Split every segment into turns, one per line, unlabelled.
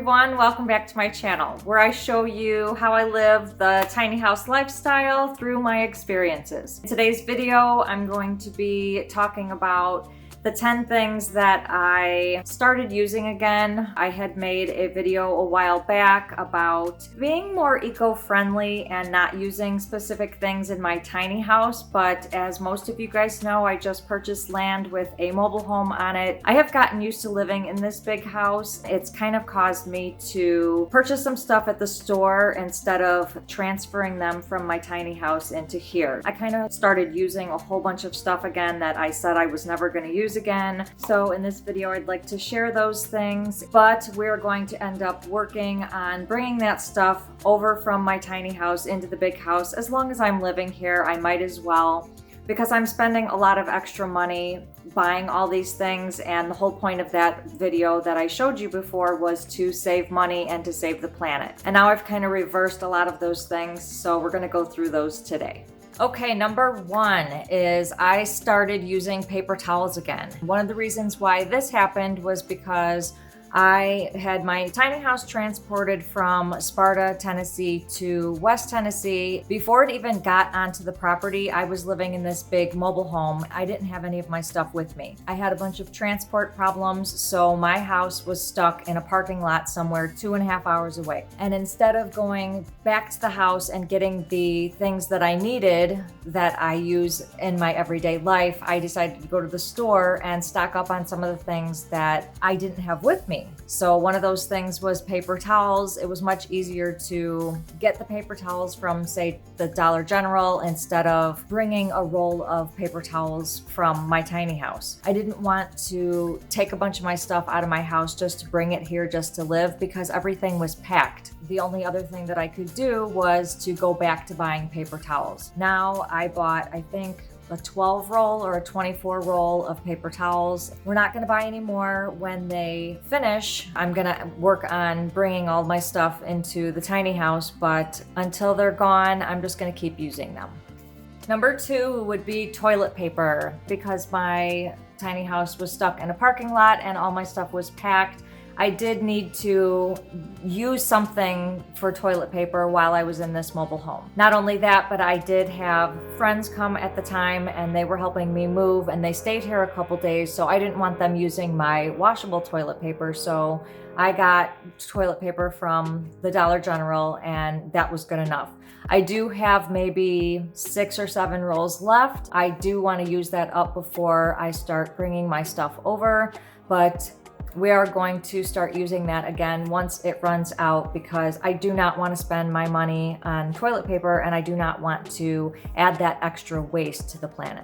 everyone, welcome back to my channel where I show you how I live the tiny house lifestyle through my experiences. In today's video, I'm going to be talking about the 10 things that I started using again. I had made a video a while back about being more eco-friendly and not using specific things in my tiny house, but as most of you guys know, I just purchased land with a mobile home on it. I have gotten used to living in this big house. It's kind of caused me to purchase some stuff at the store instead of transferring them from my tiny house into here. I kind of started using a whole bunch of stuff again that I said I was never going to use again. So in this video, I'd like to share those things, but we're going to end up working on bringing that stuff over from my tiny house into the big house. As long as I'm living here, I might as well, because I'm spending a lot of extra money buying all these things, and the whole point of that video that I showed you before was to save money and to save the planet. And now I've kind of reversed a lot of those things, so we're going to go through those today. Okay, number one is I started using paper towels again. One of the reasons why this happened was because I had my tiny house transported from Sparta, Tennessee to West Tennessee. Before it even got onto the property, I was living in this big mobile home. I didn't have any of my stuff with me. I had a bunch of transport problems, so my house was stuck in a parking lot somewhere 2.5 hours away. And instead of going back to the house and getting the things that I needed that I use in my everyday life, I decided to go to the store and stock up on some of the things that I didn't have with me. So one of those things was paper towels. It was much easier to get the paper towels from, say, the Dollar General instead of bringing a roll of paper towels from my tiny house. I didn't want to take a bunch of my stuff out of my house just to bring it here just to live because everything was packed. The only other thing that I could do was to go back to buying paper towels. Now I bought, I think, a 12 roll or a 24 roll of paper towels. We're not gonna buy any more when they finish. I'm gonna work on bringing all my stuff into the tiny house, but until they're gone, I'm just gonna keep using them. Number two would be toilet paper. Because my tiny house was stuck in a parking lot and all my stuff was packed, I did need to use something for toilet paper while I was in this mobile home. Not only that, but I did have friends come at the time and they were helping me move and they stayed here a couple days, so I didn't want them using my washable toilet paper, so I got toilet paper from the Dollar General and that was good enough. I do have maybe 6 or 7 rolls left. I do want to use that up before I start bringing my stuff over, but we are going to start using that again once it runs out because I do not want to spend my money on toilet paper and I do not want to add that extra waste to the planet.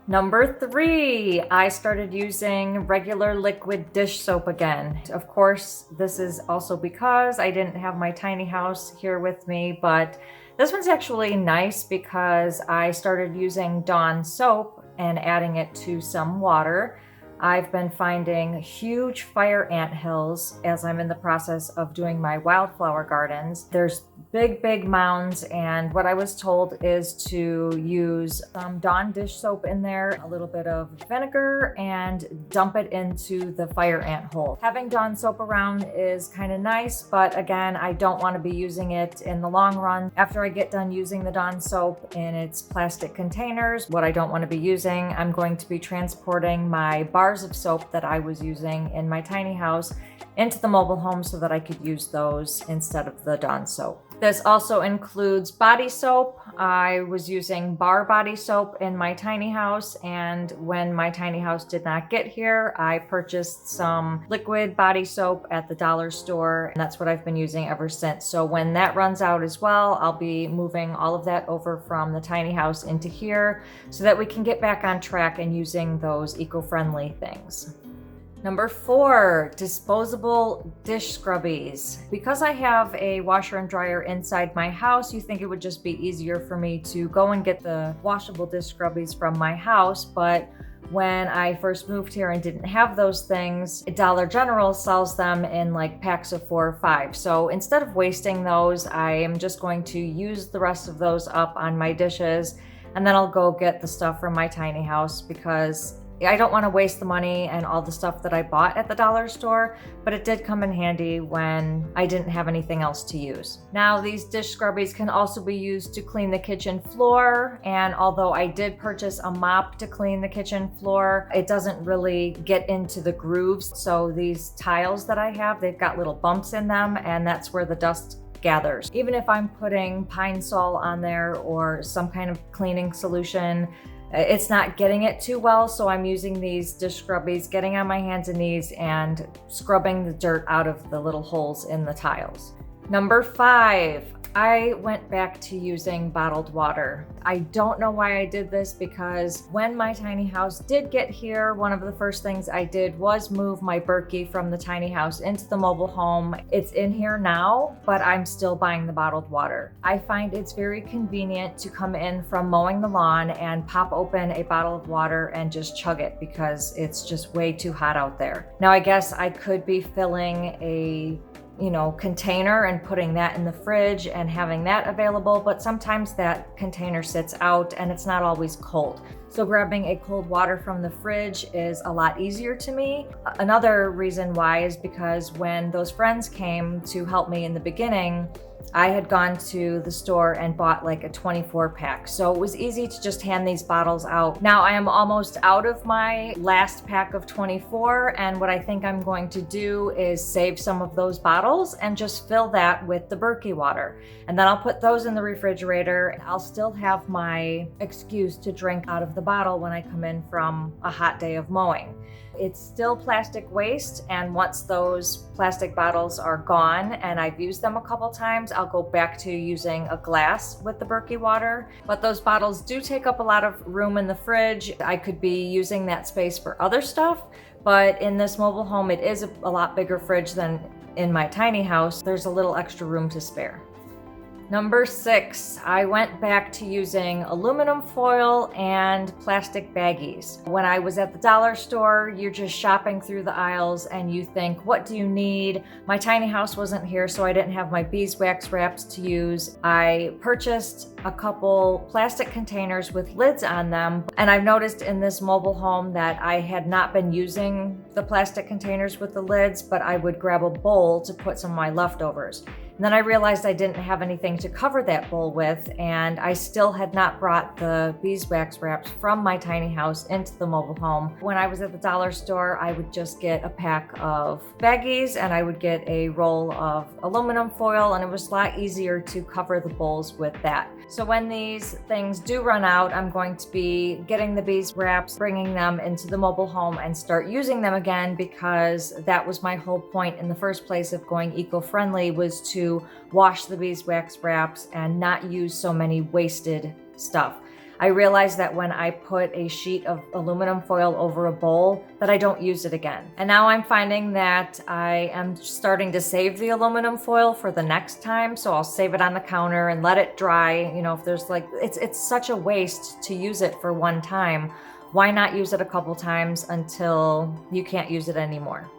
Number 3, I started using regular liquid dish soap again. Of course, this is also because I didn't have my tiny house here with me, but this one's actually nice because I started using Dawn soap and adding it to some water. I've been finding huge fire ant hills as I'm in the process of doing my wildflower gardens. There's big mounds, and what I was told is to use some Dawn dish soap in there, a little bit of vinegar, and dump it into the fire ant hole. Having Dawn soap around is kind of nice, but again, I don't want to be using it in the long run. After I get done using the Dawn soap in its plastic containers, what I don't want to be using, I'm going to be transporting my bars of soap that I was using in my tiny house into the mobile home so that I could use those instead of the Dawn soap. This also includes body soap. I was using bar body soap in my tiny house, and when my tiny house did not get here, I purchased some liquid body soap at the dollar store, and that's what I've been using ever since. So when that runs out as well, I'll be moving all of that over from the tiny house into here so that we can get back on track and using those eco-friendly things. Number 4, disposable dish scrubbies. Because I have a washer and dryer inside my house, you think it would just be easier for me to go and get the washable dish scrubbies from my house, but when I first moved here and didn't have those things, Dollar General sells them in like packs of 4 or 5. So instead of wasting those, I am just going to use the rest of those up on my dishes, and then I'll go get the stuff from my tiny house because I don't want to waste the money and all the stuff that I bought at the dollar store, but it did come in handy when I didn't have anything else to use. Now, these dish scrubbies can also be used to clean the kitchen floor, and although I did purchase a mop to clean the kitchen floor, it doesn't really get into the grooves. So these tiles that I have, they've got little bumps in them, and that's where the dust gathers. Even if I'm putting Pine Sol on there or some kind of cleaning solution, it's not getting it too well, so I'm using these dish scrubbies, getting on my hands and knees and scrubbing the dirt out of the little holes in the tiles. Number 5, I went back to using bottled water. I don't know why I did this, because when my tiny house did get here, one of the first things I did was move my Berkey from the tiny house into the mobile home. It's in here now, but I'm still buying the bottled water. I find it's very convenient to come in from mowing the lawn and pop open a bottle of water and just chug it, because it's just way too hot out there. Now, I guess I could be filling a container and putting that in the fridge and having that available, but sometimes that container sits out and it's not always cold. So grabbing a cold water from the fridge is a lot easier to me. Another reason why is because when those friends came to help me in the beginning, I had gone to the store and bought like a 24 pack. So it was easy to just hand these bottles out. Now I am almost out of my last pack of 24, and what I think I'm going to do is save some of those bottles and just fill that with the Berkey water. And then I'll put those in the refrigerator. I'll still have my excuse to drink out of the bottle when I come in from a hot day of mowing. It's still plastic waste, and once those plastic bottles are gone and I've used them a couple times, I'll go back to using a glass with the Berkey water. But those bottles do take up a lot of room in the fridge. I could be using that space for other stuff, but in this mobile home, it is a lot bigger fridge than in my tiny house. There's a little extra room to spare. Number 6, I went back to using aluminum foil and plastic baggies. When I was at the dollar store, you're just shopping through the aisles and you think, what do you need? My tiny house wasn't here, so I didn't have my beeswax wraps to use. I purchased a couple plastic containers with lids on them, and I've noticed in this mobile home that I had not been using the plastic containers with the lids, but I would grab a bowl to put some of my leftovers. And then I realized I didn't have anything to cover that bowl with, and I still had not brought the beeswax wraps from my tiny house into the mobile home. When I was at the dollar store, I would just get a pack of baggies and I would get a roll of aluminum foil, and it was a lot easier to cover the bowls with that. So when these things do run out, I'm going to be getting the beeswax, bringing them into the mobile home and start using them again, because that was my whole point in the first place of going eco-friendly, was to wash the beeswax wraps and not use so many wasted stuff. I realized that when I put a sheet of aluminum foil over a bowl, that I don't use it again. And now I'm finding that I am starting to save the aluminum foil for the next time. So I'll save it on the counter and let it dry. If there's it's such a waste to use it for one time. Why not use it a couple times until you can't use it anymore?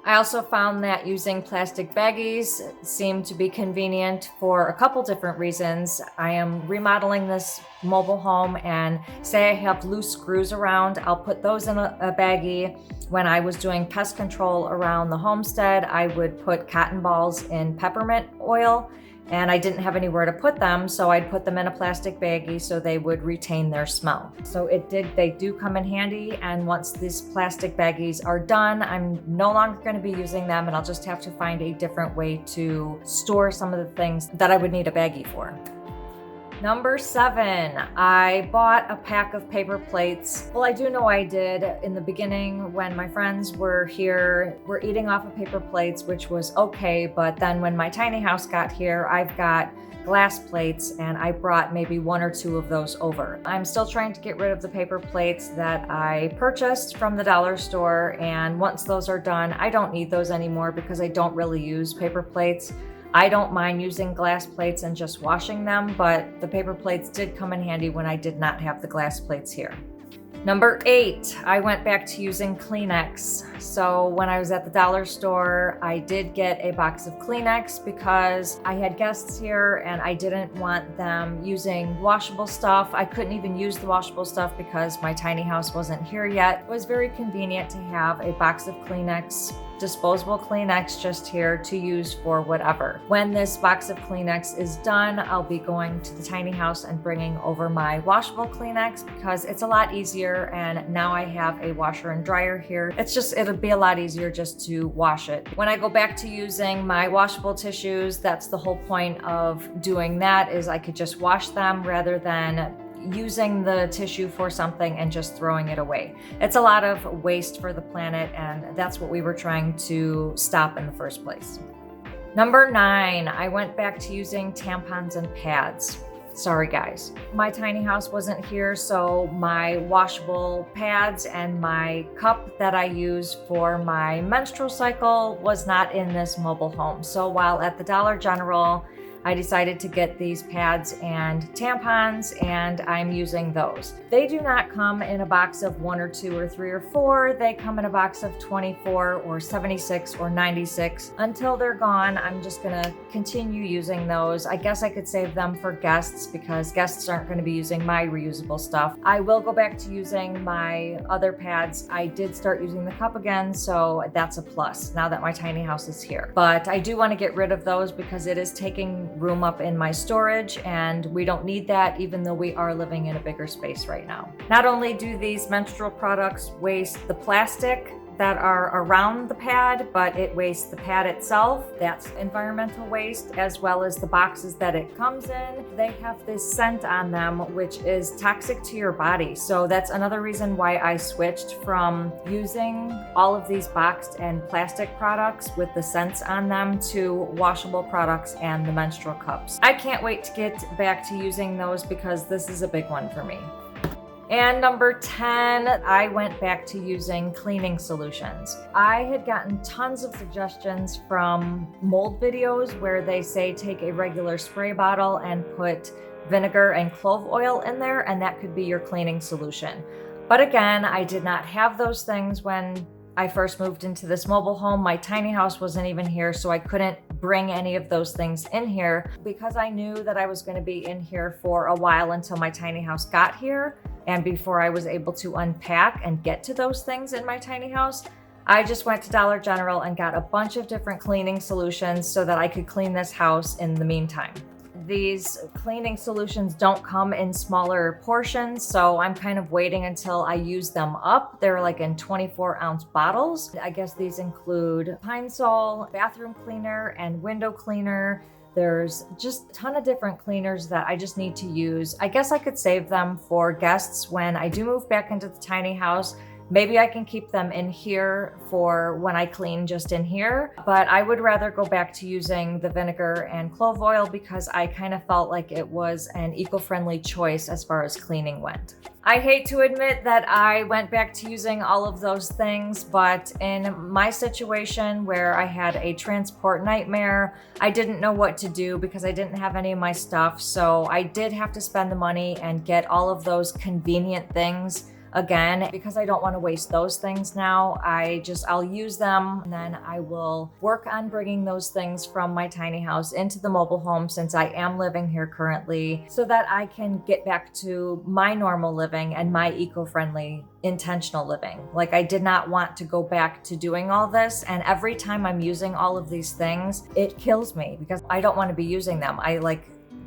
I also found that using plastic baggies seemed to be convenient for a couple different reasons. I am remodeling this mobile home, and say I have loose screws around, I'll put those in a baggie. When I was doing pest control around the homestead, I would put cotton balls in peppermint oil, and I didn't have anywhere to put them, so I'd put them in a plastic baggie so they would retain their smell. So they do come in handy, and once these plastic baggies are done, I'm no longer going to be using them, and I'll just have to find a different way to store some of the things that I would need a baggie for. Number 7, I bought a pack of paper plates. Well, I do know I did. In the beginning, when my friends were here, we're eating off of paper plates, which was okay. But then when my tiny house got here, I've got glass plates, and I brought maybe 1 or 2 of those over. I'm still trying to get rid of the paper plates that I purchased from the dollar store, and once those are done, I don't need those anymore because I don't really use paper plates. I don't mind using glass plates and just washing them, but the paper plates did come in handy when I did not have the glass plates here. Number 8, I went back to using KLEENEX. So when I was at the dollar store, I did get a box of KLEENEX because I had guests here and I didn't want them using washable stuff. I couldn't even use the washable stuff because my tiny house wasn't here yet. It was very convenient to have a box of KLEENEX, disposable KLEENEX just here to use for whatever. When this box of KLEENEX is done, I'll be going to the tiny house and bringing over my washable KLEENEX because it's a lot easier, and now I have a washer and dryer here. It'll be a lot easier just to wash it. When I go back to using my washable tissues, that's the whole point of doing that, is I could just wash them rather than using the tissue for something and just throwing it away. It's a lot of waste for the planet, and that's what we were trying to stop in the first place. Number 9, I went back to using tampons and pads. Sorry guys, my tiny house wasn't here, so my washable pads and my cup that I use for my menstrual cycle was not in this mobile home. So while at the Dollar General, I decided to get these pads and tampons, and I'm using those. They do not come in a box of 1 or 2 or 3 or 4. They come in a box of 24 or 76 or 96. Until they're gone, I'm just gonna continue using those. I guess I could save them for guests because guests aren't gonna be using my reusable stuff. I will go back to using my other pads. I did start using the cup again, so that's a plus now that my tiny house is here. But I do wanna get rid of those because it is taking room up in my storage, and we don't need that even though we are living in a bigger space right now. Not only do these menstrual products waste the plastic that are around the pad, but it wastes the pad itself. That's environmental waste, as well as the boxes that it comes in. They have this scent on them, which is toxic to your body. So that's another reason why I switched from using all of these boxed and plastic products with the scents on them to washable products and the menstrual cups. I can't wait to get back to using those because this is a big one for me. And number 10, I went back to using cleaning solutions. I had gotten tons of suggestions from mold videos where they say take a regular spray bottle and put vinegar and clove oil in there, and that could be your cleaning solution. But again, I did not have those things when I first moved into this mobile home. My tiny house wasn't even here, so I couldn't bring any of those things in here because I knew that I was going to be in here for a while until my tiny house got here. And before I was able to unpack and get to those things in my tiny house, I just went to Dollar General and got a bunch of different cleaning solutions so that I could clean this house in the meantime. These cleaning solutions don't come in smaller portions, so I'm kind of waiting until I use them up. They're like in 24-ounce bottles. I guess these include Pine Sol, bathroom cleaner, and window cleaner. There's just a ton of different cleaners that I just need to use. I guess I could save them for guests when I do move back into the tiny house. Maybe I can keep them in here for when I clean just in here, but I would rather go back to using the vinegar and clove oil because I kind of felt like it was an eco-friendly choice as far as cleaning went. I hate to admit that I went back to using all of those things, but in my situation where I had a transport nightmare, I didn't know what to do because I didn't have any of my stuff, so I did have to spend the money and get all of those convenient things again, because I don't want to waste those things now. I'll use them, and then I will work on bringing those things from my tiny house into the mobile home since I am living here currently, so that I can get back to my normal living and my eco-friendly intentional living. Like, I did not want to go back to doing all this, and every time I'm using all of these things, it kills me because I don't want to be using them. I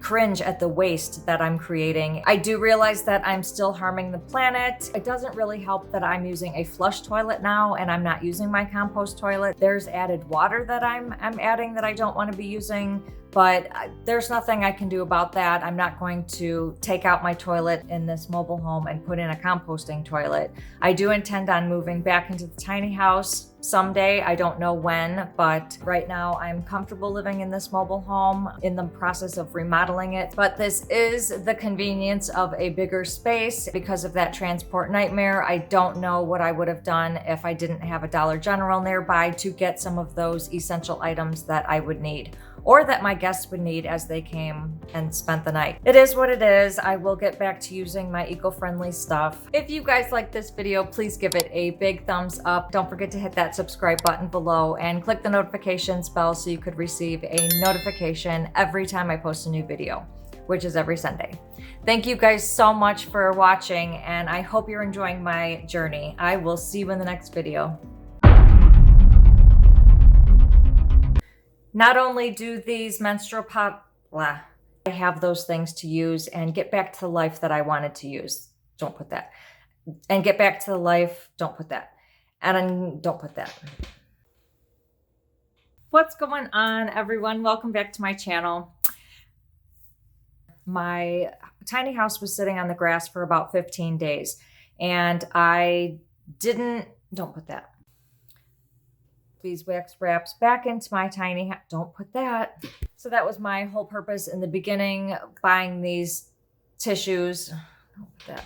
cringe at the waste that I'm creating. I do realize that I'm still harming the planet. It doesn't really help that I'm using a flush toilet now and I'm not using my compost toilet. There's added water that I'm adding that I don't want to be using, but there's nothing I can do about that. I'm not going to take out my toilet in this mobile home and put in a composting toilet. I do intend on moving back into the tiny house someday. I don't know when, but right now I'm comfortable living in this mobile home, in the process of remodeling it. But this is the convenience of a bigger space because of that transport nightmare. I don't know what I would have done if I didn't have a Dollar General nearby to get some of those essential items that I would need. or that my guests would need as they came and spent the night. It is what it is. I will get back to using my eco-friendly stuff. If you guys like this video, please give it a big thumbs up. Don't forget to hit that subscribe button below and click the notifications bell so you could receive a notification every time I post a new video, which is every Sunday. Thank you guys so much for watching, and I hope you're enjoying my journey. I will see you in the next video. Not only do these menstrual I have those things to use and get back to the life that I wanted to use. Don't put that. And get back to the life, don't put that. And don't put that. What's going on, everyone? Welcome back to my channel. My tiny house was sitting on the grass for about 15 days, and don't put that. Beeswax wraps back into my tiny house. Don't put that. So that was my whole purpose in the beginning, buying these tissues. Don't put that.